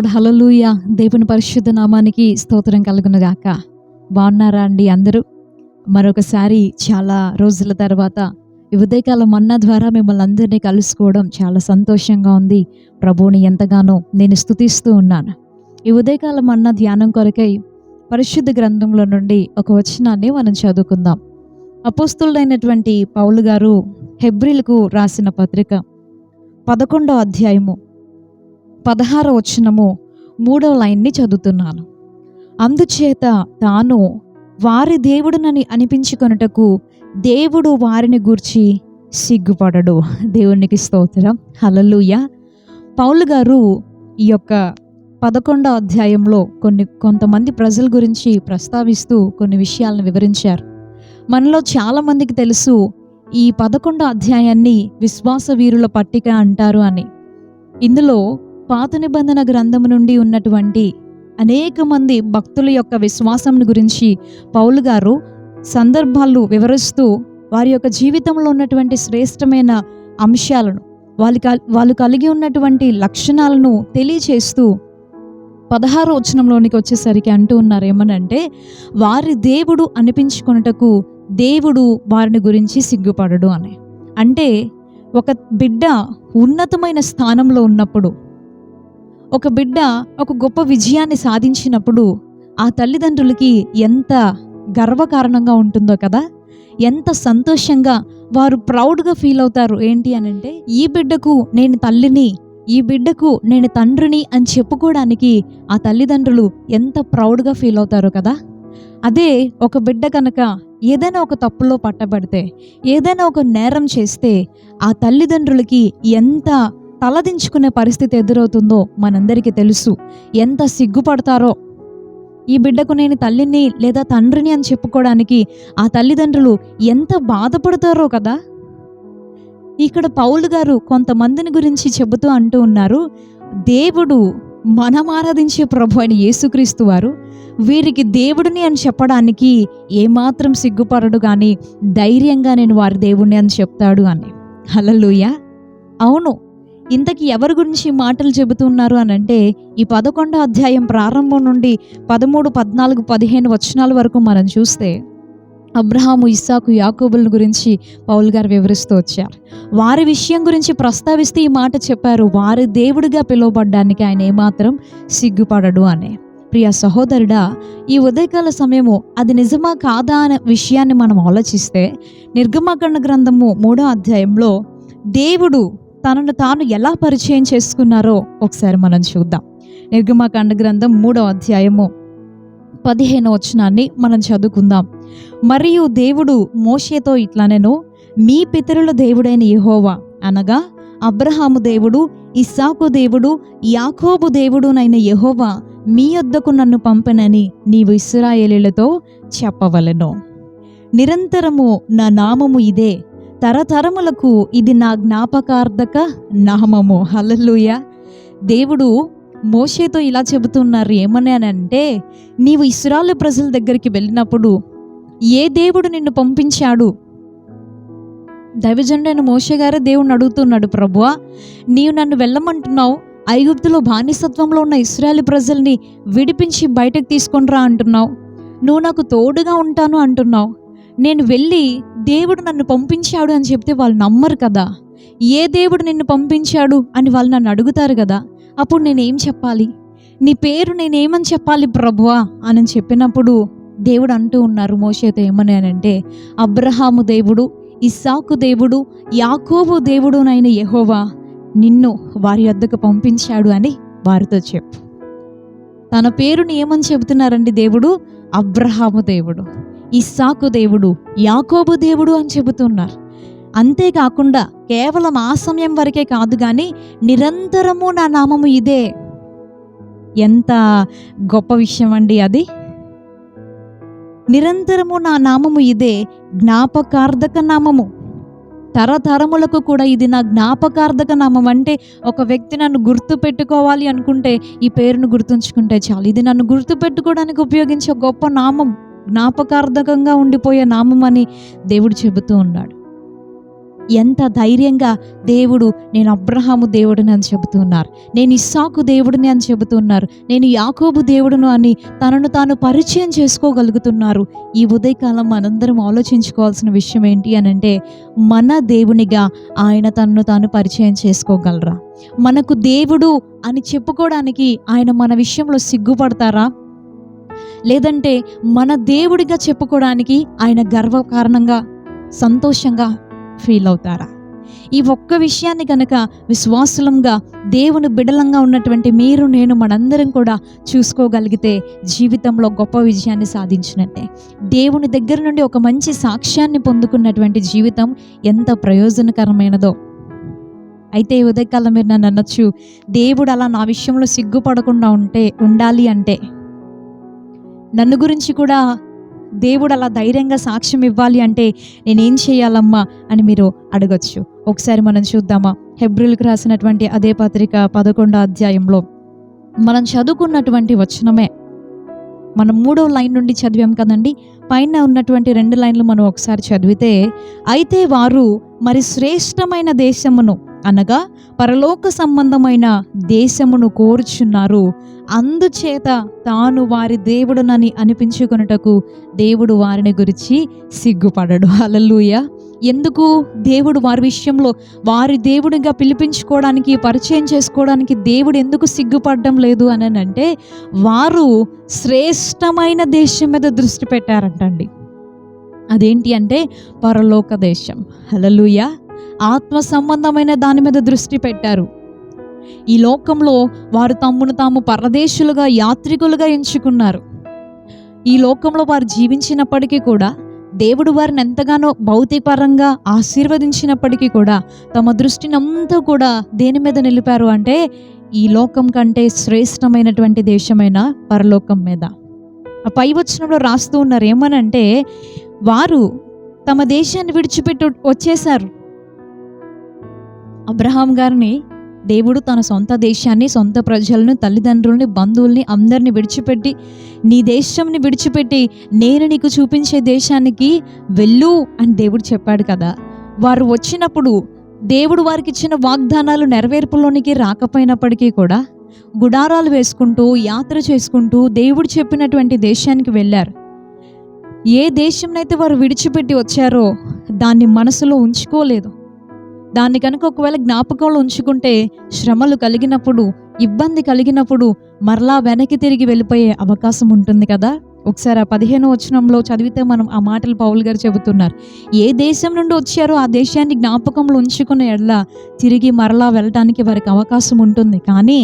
Lord. హల్లెలూయా. దేవుని పరిశుద్ధ నామానికి స్తోత్రం కలుగును గాక. బాగున్నారా అండి అందరూ? మరొకసారి చాలా రోజుల తర్వాత ఈ ఉదయకాల మన్నా ద్వారా మిమ్మల్ని అందరినీ కలుసుకోవడం చాలా సంతోషంగా ఉంది. ప్రభువుని ఎంతగానో నేను స్తుతిస్తూ ఉన్నాను. ఈ ఉదయకాల మన్నా ధ్యానం కొరకై పరిశుద్ధ గ్రంథంలో నుండి ఒక వచనాన్ని మనం చదువుకుందాం. అపోస్తులుడైనటువంటి పౌలు గారు హెబ్రీలకు రాసిన పత్రిక 11వ అధ్యాయము 16వ వచనము 3వ లైన్ని చదువుతున్నాను. అందుచేత తాను వారి దేవుడునని అనిపించుకొనుటకు దేవుడు వారిని గూర్చి సిగ్గుపడడు. దేవునికి స్తోత్రం. హల్లెలూయా. పౌలు గారు ఈ యొక్క 11వ అధ్యాయంలో కొంతమంది ప్రజల గురించి ప్రస్తావిస్తూ కొన్ని విషయాలను వివరించారు. మనలో చాలామందికి తెలుసు ఈ 11వ అధ్యాయాన్ని విశ్వాస వీరుల పట్టిక అంటారు అని. ఇందులో పాత నిబంధన గ్రంథం నుండి ఉన్నటువంటి అనేక మంది భక్తుల యొక్క విశ్వాసం గురించి పౌలు గారు సందర్భాలు వివరిస్తూ వారి యొక్క జీవితంలో ఉన్నటువంటి శ్రేష్టమైన అంశాలను వాళ్ళు కలిగి ఉన్నటువంటి లక్షణాలను తెలియచేస్తూ 16వ వచనంలోనికి వచ్చేసరికి అంటూ ఉన్నారు ఏమనంటే, వారి దేవుడు అనిపించుకొనుటకు దేవుడు వారిని గురించి సిగ్గుపడడు అని. అంటే ఒక బిడ్డ ఉన్నతమైన స్థానంలో ఉన్నప్పుడు, ఒక బిడ్డ ఒక గొప్ప విజయాన్ని సాధించినప్పుడు ఆ తల్లిదండ్రులకి ఎంత గర్వకారణంగా ఉంటుందో కదా, ఎంత సంతోషంగా వారు ప్రౌడ్గా ఫీల్ అవుతారు. ఏంటి అనంటే, ఈ బిడ్డకు నేను తల్లిని, ఈ బిడ్డకు నేను తండ్రిని అని చెప్పుకోవడానికి ఆ తల్లిదండ్రులు ఎంత ప్రౌడ్గా ఫీల్ అవుతారో కదా. అదే ఒక బిడ్డ కనుక ఏదైనా ఒక తప్పులో పట్టబడితే, ఏదైనా ఒక నేరం చేస్తే ఆ తల్లిదండ్రులకి ఎంత తలదించుకునే పరిస్థితి ఎదురవుతుందో మనందరికీ తెలుసు. ఎంత సిగ్గుపడతారో. ఈ బిడ్డకు నేను తల్లిని లేదా తండ్రిని అని చెప్పుకోవడానికి ఆ తల్లిదండ్రులు ఎంత బాధపడతారో కదా. ఇక్కడ పౌలు గారు కొంతమందిని గురించి చెబుతూ అంటూ ఉన్నారు, దేవుడు మనం ఆరాధించే ప్రభు అయిన యేసుక్రీస్తు వారు వీరికి దేవుడిని అని చెప్పడానికి ఏమాత్రం సిగ్గుపడడు, కానీ ధైర్యంగా నేను వారి దేవుడిని అని చెప్తాడు అని. హల్లెలూయా. అవును, ఇంతకీ ఎవరి గురించి మాటలు చెబుతున్నారు అని అంటే, ఈ 11వ అధ్యాయం ప్రారంభం నుండి 13, 14, 15 వచనాల వరకు మనం చూస్తే అబ్రహాము, ఇస్సాకు, యాకోబుల గురించి పౌలు గారు వివరిస్తూ వచ్చారు. వారి విషయం గురించి ప్రస్తావిస్తూ ఈ మాట చెప్పారు, వారి దేవుడిగా పిలువబడ్డానికి ఆయన ఏమాత్రం సిగ్గుపడడు అని. ప్రియ సహోదరుడా, ఈ ఉదయకాల సమయము అది నిజమా కాదా అనే విషయాన్ని మనం ఆలోచిస్తే, నిర్గమకాండ గ్రంథము 3వ అధ్యాయంలో దేవుడు తనను తాను ఎలా పరిచయం చేసుకున్నారో ఒకసారి మనం చూద్దాం. నిర్గమకాండ గ్రంథం 3వ అధ్యాయము 15వ వచనాన్ని మనం చదువుకుందాం. మరియు దేవుడు మోషేతో ఇట్లనెను, మీ పితరుల దేవుడైన యెహోవా అనగా అబ్రహాము దేవుడు, ఇస్సాకు దేవుడు, యాకోబు దేవుడునైన యెహోవా మీ యొద్దకు నన్ను పంపెనని నీవు ఇశ్రాయేలీయులతో చెప్పవలెను. నిరంతరము నా నామము ఇదే, తరతరములకు ఇది నా జ్ఞాపకార్థక నామము. హల్లెలూయా. దేవుడు మోషేతో ఇలా చెబుతున్నారు ఏమని అని అంటే, నీవు ఇశ్రాయేలు ప్రజల దగ్గరికి వెళ్ళినప్పుడు ఏ దేవుడు నిన్ను పంపించాడు? దైవజనుడైన మోషే గారే దేవుణ్ణి అడుగుతున్నాడు, ప్రభువా నీవు నన్ను వెళ్ళమంటున్నావు, ఐగుప్తులో బానిసత్వంలో ఉన్న ఇశ్రాయేలు ప్రజల్ని విడిపించి బయటకు తీసుకొని రా అంటున్నావు, నువ్వు నాకు తోడుగా ఉంటాను అంటున్నావు, నేను వెళ్ళి దేవుడు నన్ను పంపించాడు అని చెప్తే వాళ్ళు నమ్మరు కదా. ఏ దేవుడు నిన్ను పంపించాడు అని వాళ్ళు నన్ను అడుగుతారు కదా. అప్పుడు నేనేం చెప్పాలి? నీ పేరు నేనేమని చెప్పాలి ప్రభువా అని చెప్పినప్పుడు దేవుడు అంటూ ఉన్నారు మోషేతో ఏమని అంటే, అబ్రహాము దేవుడు, ఇస్సాకు దేవుడు, యాకోబు దేవుడునైన యెహోవా నిన్ను వారి వద్దకు పంపించాడు అని వారితో చెప్పు. తన పేరుని ఏమని చెబుతున్నారండి దేవుడు? అబ్రహాము దేవుడు, ఇస్సాకు దేవుడు, యాకోబు దేవుడు అని చెబుతున్నారు. అంతేకాకుండా కేవలం ఆ సమయం వరకే కాదు, కానీ నిరంతరము నా నామము ఇదే. ఎంత గొప్ప విషయం అండి అది. నిరంతరము నా నామము ఇదే, జ్ఞాపకార్థక నామము. తరతరములకు కూడా ఇది నా జ్ఞాపకార్థక నామం. అంటే ఒక వ్యక్తి నన్ను గుర్తు పెట్టుకోవాలి అనుకుంటే ఈ పేరును గుర్తుంచుకుంటే చాలు. ఇది నన్ను గుర్తు పెట్టుకోవడానికి ఉపయోగించే గొప్ప నామం, జ్ఞాపకార్థకంగా ఉండిపోయే నామం అని దేవుడు చెబుతూ ఉన్నాడు. ఎంత ధైర్యంగా దేవుడు నేను అబ్రహాము దేవుడిని అని చెబుతున్నారు, నేను ఇస్సాకు దేవుడిని అని చెబుతున్నారు, నేను యాకోబు దేవుడును అని తనను తాను పరిచయం చేసుకోగలుగుతున్నారు. ఈ ఉదయకాలం మనందరం ఆలోచించుకోవాల్సిన విషయం ఏంటి అని అంటే, మన దేవునిగా ఆయన తనను తాను పరిచయం చేసుకోగలరా? మనకు దేవుడు అని చెప్పుకోవడానికి ఆయన మన విషయంలో సిగ్గుపడతారా? లేదంటే మన దేవుడిగా చెప్పుకోవడానికి ఆయన గర్వకారణంగా సంతోషంగా ఫీల్ అవుతారా? ఈ ఒక్క విషయాన్ని కనుక విశ్వాసులంగా దేవుని బిడలంగా ఉన్నటువంటి మీరు నేను మనందరం కూడా చూసుకోగలిగితే జీవితంలో గొప్ప విజయాన్ని సాధించినట్టే. దేవుని దగ్గర నుండి ఒక మంచి సాక్ష్యాన్ని పొందుకున్నటువంటి జీవితం ఎంత ప్రయోజనకరమైనదో. అయితే ఈ ఉదయకాలం మీరు నన్ను అనొచ్చు, దేవుడు అలా నా విషయంలో సిగ్గుపడకుండా ఉండాలి అంటే, నన్ను గురించి కూడా దేవుడు అలా ధైర్యంగా సాక్ష్యం ఇవ్వాలి అంటే నేనేం చేయాలమ్మా అని మీరు అడగచ్చు. ఒకసారి మనం చూద్దామా? హెబ్రీయులకు రాసినటువంటి అదే పత్రిక 11వ అధ్యాయంలో మనం చదువుకున్నటువంటి వచనమే. మనం 3వ లైన్ నుండి చదివాం కదండి. పైన ఉన్నటువంటి 2 లైన్లు మనం ఒకసారి చదివితే, అయితే వారు మరి శ్రేష్టమైన దేశమును అనగా పరలోక సంబంధమైన దేశమును కోరుచున్నారు, అందుచేత తాను వారి దేవుడునని అనిపించుకొనుటకు దేవుడు వారిని గురించి సిగ్గుపడడు. హల్లెలూయా. ఎందుకు దేవుడు వారి విషయంలో వారి దేవుడిగా పిలిపించుకోవడానికి, పరిచయం చేసుకోవడానికి దేవుడు ఎందుకు సిగ్గుపడడం లేదు అని అంటే, వారు శ్రేష్టమైన దేశం మీద దృష్టి పెట్టారంటండి. అదేంటి అంటే పరలోక దేశం. హల్లెలూయా. ఆత్మ సంబంధమైన దాని మీద దృష్టి పెట్టారు. ఈ లోకంలో వారు తమ్మును తాము పరదేశులుగా, యాత్రికులుగా ఎంచుకున్నారు. ఈ లోకంలో వారు జీవించినప్పటికీ కూడా దేవుడు వారిని ఎంతగానో భౌతికపరంగా ఆశీర్వదించినప్పటికీ కూడా తమ దృష్టిని అంతా కూడా దేని మీద నిలిపారు అంటే, ఈ లోకం కంటే శ్రేష్టమైనటువంటి దేశమైన పరలోకం మీద. ఆ పై వచనంలో రాస్తూ ఉన్నారు ఏమనంటే, వారు తమ దేశాన్ని విడిచిపెట్టి వచ్చేశారు. అబ్రహాం గారిని దేవుడు తన సొంత దేశాన్ని, సొంత ప్రజలను, తల్లిదండ్రుల్ని, బంధువుల్ని అందరిని విడిచిపెట్టి, నీ దేశంని విడిచిపెట్టి నేను నీకు చూపించే దేశానికి వెళ్ళు అని దేవుడు చెప్పాడు కదా. వారు వచ్చినప్పుడు దేవుడు వారికి ఇచ్చిన వాగ్దానాలు నెరవేర్పులోనికి రాకపోయినప్పటికీ కూడా గుడారాలు వేసుకుంటూ, యాత్ర చేసుకుంటూ దేవుడు చెప్పినటువంటి దేశానికి వెళ్ళారు. ఏ దేశంనైతే వారు విడిచిపెట్టి వచ్చారో దాన్ని మనసులో ఉంచుకోలేదు. దాన్ని కనుక ఒకవేళ జ్ఞాపకంలో ఉంచుకుంటే శ్రమలు కలిగినప్పుడు, ఇబ్బంది కలిగినప్పుడు మరలా వెనక్కి తిరిగి వెళ్ళిపోయే అవకాశం ఉంటుంది కదా. ఒకసారి ఆ 15వ వచనంలో చదివితే మనం ఆ మాటలు పౌలు గారు చెబుతున్నారు. ఏ దేశం నుండి వచ్చారో ఆ దేశాన్ని జ్ఞాపకంలో ఉంచుకునే ఎడల తిరిగి మరలా వెళ్ళడానికి వారికి అవకాశం ఉంటుంది. కానీ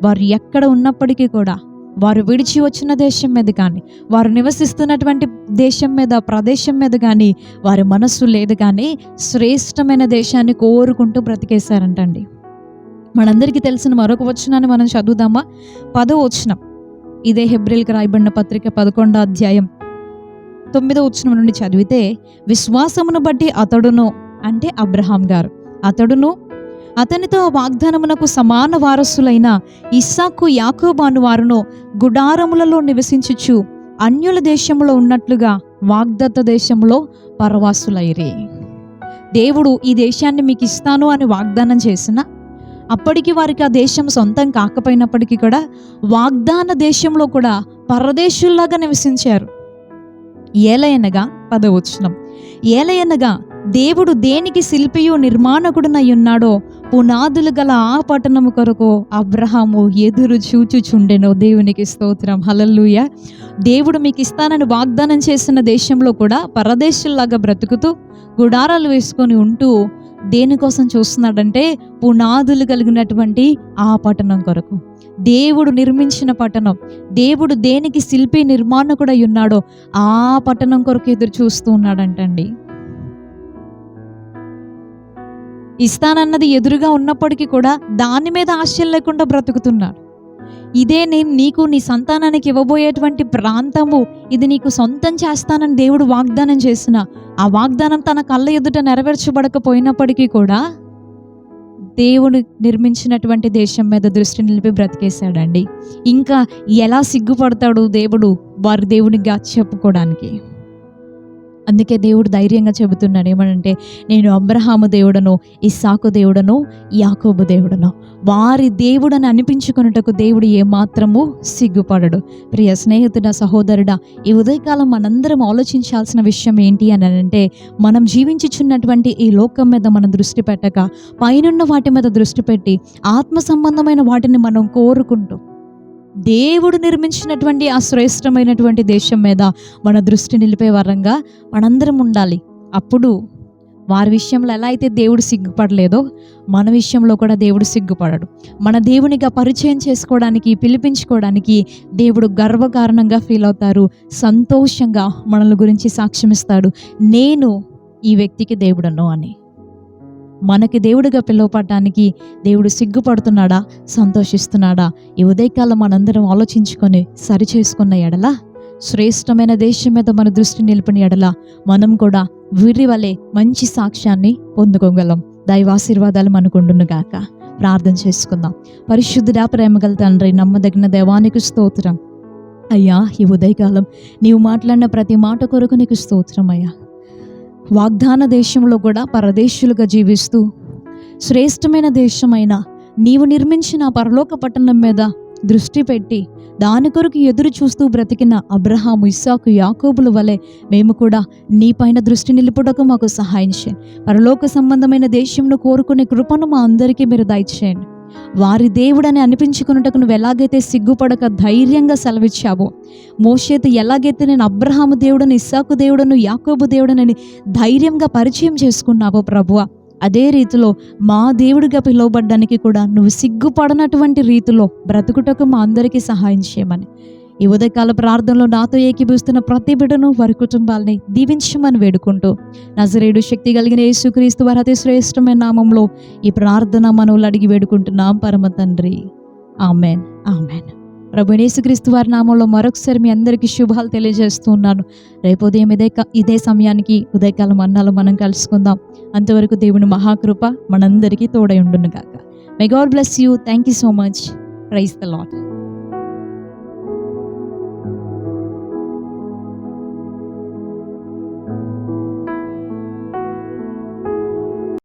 వారు ఎక్కడ ఉన్నప్పటికీ కూడా, వారు విడిచి వచ్చిన దేశం మీద కానీ, వారు నివసిస్తున్నటువంటి దేశం మీద, ప్రదేశం మీద కానీ వారి మనస్సు లేదు. కానీ శ్రేష్టమైన దేశాన్ని కోరుకుంటూ బ్రతికేశారంటండి. మనందరికీ తెలిసిన మరొక వచనాన్ని మనం చదువుదామా? 10వ వచనం. ఇదే హెబ్రీయులకు రాయబడిన పత్రిక 11వ అధ్యాయం 9వ వచనం నుండి చదివితే, విశ్వాసమును బట్టి అతడును అంటే అబ్రహాం గారు, అతడును అతనితో వాగ్దానమునకు సమాన వారసులైన ఇస్సాకు, యాకోబు అను వారును గుడారములలో నివసించుచు అన్యుల దేశంలో ఉన్నట్లుగా వాగ్దత్త దేశంలో పరవాసులైరి. దేవుడు ఈ దేశాన్ని మీకు ఇస్తాను అని వాగ్దానం చేసిన అప్పటికి వారికి ఆ దేశం సొంతం కాకపోయినప్పటికీ కూడా వాగ్దాన దేశంలో కూడా పరదేశుల్లాగా నివసించారు. ఏలయనగా 10వ వచనం, ఏలయనగా దేవుడు దేనికి శిల్పియు నిర్మాణకుడునై ఉన్నాడో పునాదులు గల ఆ పట్టణము కొరకు అబ్రహాము ఎదురు చూచుచుండెను. దేవునికి స్తోత్రం. హల్లెలూయా. దేవుడు మీకు ఇస్తానని వాగ్దానం చేసిన దేశంలో కూడా పరదేశుల్లాగా బ్రతుకుతూ గుడారాలు వేసుకొని ఉంటూ దేనికోసం చూస్తున్నాడంటే, పునాదులు కలిగినటువంటి ఆ పట్టణం కొరకు, దేవుడు నిర్మించిన పట్టణం, దేవుడు దేనికి శిల్పి నిర్మాణకుడై ఉన్నాడో ఆ పట్టణం కొరకు ఎదురు చూస్తూ ఉన్నాడంటండి. ఇస్తానన్నది ఎదురుగా ఉన్నప్పటికీ కూడా దాని మీద ఆశలు లేకుండా బ్రతుకుతున్నాడు. ఇదే నేను నీకు, నీ సంతానానికి ఇవ్వబోయేటువంటి ప్రాంతము, ఇది నీకు సొంతం చేస్తానని దేవుడు వాగ్దానం చేసిన ఆ వాగ్దానం తన కళ్ళ ఎదుట నెరవేర్చబడకపోయినప్పటికీ కూడా దేవుడు నిర్మించినటువంటి దేశం మీద దృష్టి నిలిపి బ్రతికేశాడండి. ఇంకా ఎలా సిగ్గుపడతాడు దేవుడు వారి దేవునిగా చెప్పుకోవడానికి? అందుకే దేవుడు ధైర్యంగా చెబుతున్నాడు ఏమనంటే, నేను అబ్రహాము దేవుడను, ఇస్సాకు దేవుడను, యాకోబు దేవుడను. వారి దేవుడని అనిపించుకొనుటకు దేవుడు ఏమాత్రము సిగ్గుపడడు. ప్రియ స్నేహితుడా, సహోదరుడా, ఈ ఉదయకాలం మనందరం ఆలోచించాల్సిన విషయం ఏంటి అని అంటే, మనం జీవించుచున్నటువంటి ఈ లోకం మీద మనం దృష్టి పెట్టక పైనున్న వాటి మీద దృష్టి పెట్టి ఆత్మ సంబంధమైన వాటిని మనం కోరుకుంటూ దేవుడు నిర్మించినటువంటి ఆ శ్రేష్టమైనటువంటి దేశం మీద మన దృష్టి నిలిపే వరంగా మనందరం ఉండాలి. అప్పుడు వారి విషయంలో ఎలా అయితే దేవుడు సిగ్గుపడలేదో మన విషయంలో కూడా దేవుడు సిగ్గుపడడు. మన దేవునిగా పరిచయం చేసుకోవడానికి, పిలిపించుకోవడానికి దేవుడు గర్వకారణంగా ఫీల్ అవుతారు. సంతోషంగా మనల గురించి సాక్ష్యం ఇస్తాడు, నేను ఈ వ్యక్తికి దేవుడను అని. మనకి దేవుడిగా పిలువపడడానికి దేవుడు సిగ్గుపడుతున్నాడా, సంతోషిస్తున్నాడా? ఈ ఉదయకాలం మనందరం ఆలోచించుకొని సరి చేసుకున్న ఎడల, శ్రేష్టమైన దేశం మీద మన దృష్టి నిలిపిన ఎడల మనం కూడా వీరి వలె మంచి సాక్ష్యాన్ని పొందుకోగలం. దైవాశీర్వాదాలు మనకుండును గాక. ప్రార్థన చేసుకుందాం. పరిశుద్ధుడా, ప్రేమగల తండ్రి, నమ్మదగిన దేవానికి స్తోత్రం అయ్యా. ఈ ఉదయకాలం నీవు మాట్లాడిన ప్రతి మాట కొరకు నీకు స్తోత్రం అయ్యా. వాగ్దాన దేశంలో కూడా పరదేశులుగా జీవిస్తూ శ్రేష్టమైన దేశమైన నీవు నిర్మించిన పరలోక పట్టణం మీద దృష్టి పెట్టి దాని కొరకు ఎదురు చూస్తూ బ్రతికిన అబ్రహాము, ఇస్సాకు, యాకోబుల వలె మేము కూడా నీ పైన దృష్టి నిలుపుటకు మాకు సహాయం చేయండి. పరలోక సంబంధమైన దేశంను కోరుకునే కృపను మా అందరికీ మీరు దయచేయండి. వారి దేవుడని అనిపించుకున్నటకు నువ్వు ఎలాగైతే సిగ్గుపడక ధైర్యంగా సెలవిచ్చావో, మోషేతో ఎలాగైతే నేను అబ్రహాము దేవుడను, ఇస్సాకు దేవుడను, యాకోబు దేవుడనని ధైర్యంగా పరిచయం చేసుకున్నావో ప్రభువా, అదే రీతిలో మా దేవుడిగా పిలువబడ్డానికి కూడా నువ్వు సిగ్గుపడనటువంటి రీతిలో బ్రతుకుటకు మా అందరికీ సహాయం చేయమని ఈ ఉదయకాల ప్రార్థనలో నాతో ఏకీభవిస్తున్న ప్రతి బిడ్డను, వారి కుటుంబాలని దీవించమని వేడుకుంటూ నజరేయుడు శక్తి కలిగిన యేసుక్రీస్తు వారి అతి శ్రేష్టమైన నామంలో ఈ ప్రార్థన మనవులు అడిగి వేడుకుంటున్నాం పరమ తండ్రి. Amen, amen. ప్రభు యేసుక్రీస్తు వారి నామంలో మరొకసారి మీ అందరికీ శుభాలు తెలియజేస్తూ ఉన్నాను. రేపు ఉదయం ఇదే సమయానికి ఉదయకాలం అన్నాలో మనం కలుసుకుందాం. అంతవరకు దేవుని మహాకృప మనందరికీ తోడై ఉండును గాక. May God bless you. Thank you so much. Praise the lord.